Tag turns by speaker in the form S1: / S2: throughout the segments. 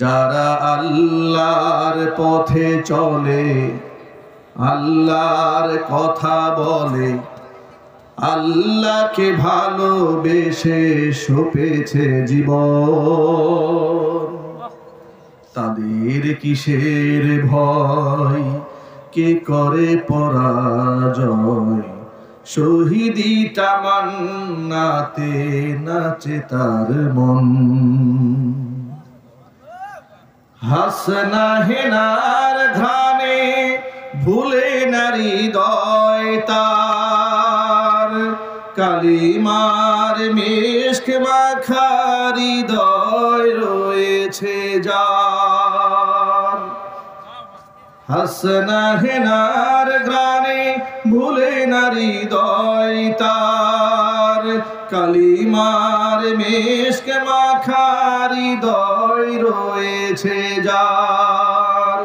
S1: যারা আল্লাহর পথে চলে, আল্লাহর কথা বলে, আল্লাহকে ভালোবেসে সপেছে জীবন, তাদের কিসের ভয়, কে করে পরাজয়? শহীদি তামান্নাতে নাচে তার মন। হাসনা হেনার ঘ্রাণে ভুলে না হৃদয় তার, কালিমার মিশক মাখা হৃদয় রয়েছে যার। হাসনা হেনার ঘ্রাণে ভুলে না হৃদয় তার, কালিমার মিশক মাখা হৃদয় রয়েছে যার।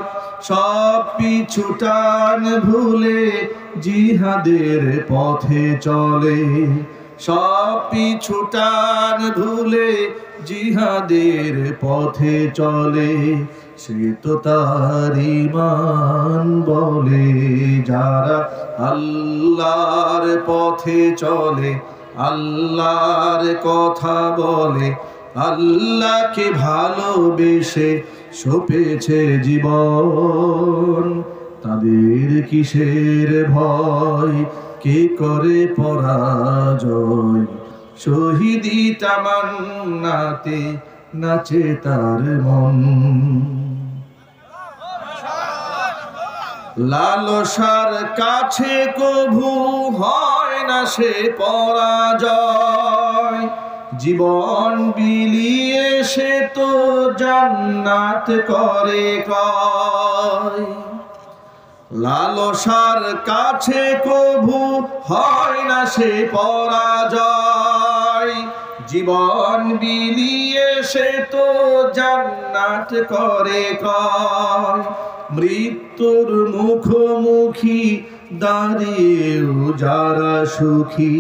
S1: সব পিছুটান ভুলে জিহাদের পথে চলে, সব পিছুটান ভুলে জিহাদের পথে চলে, সে তো তার ঈমান বলে। যারা আল্লাহর পথে চলে, আল্লাহর কথা বলে, আল্লাহকে ভালোবেসে সপেছে জীবন, তাদের কিসের ভয়, কে করে পরাজয়? শহীদি তামান্নাতে নাচে তার মন। লালসার কাছে কভু হয় না সে পরাজয়, জীবন বিলিয়ে সে তো জান্নাত করে ক্রয়। লালসার কাছে কভু হয় না সে পরাজয়, জীবন বিলিয়ে সে তো জান্নাত করে ক্রয়। মৃত্যুর মুখোমুখি দাঁড়িয়েও যারা সুখী,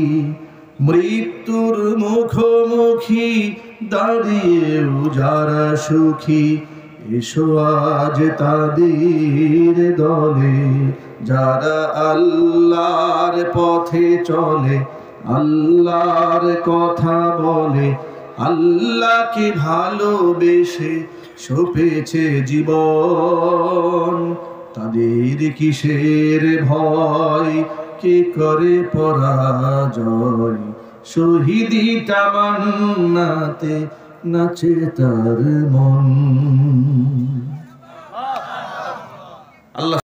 S1: মৃত্যুর মুখোমুখি দাঁড়িয়েও যারা সুখী, এসো আজ তাদের দলে। যারা আল্লাহর পথে চলে, আল্লাহর কথা বলে, আল্লাহকে ভালোবেসে সপেছে জীবন, তাদের কিসের ভয়, কে করে পরাজয়? শহীদি তামান্নাতে নাচে তার মন। আল্লাহ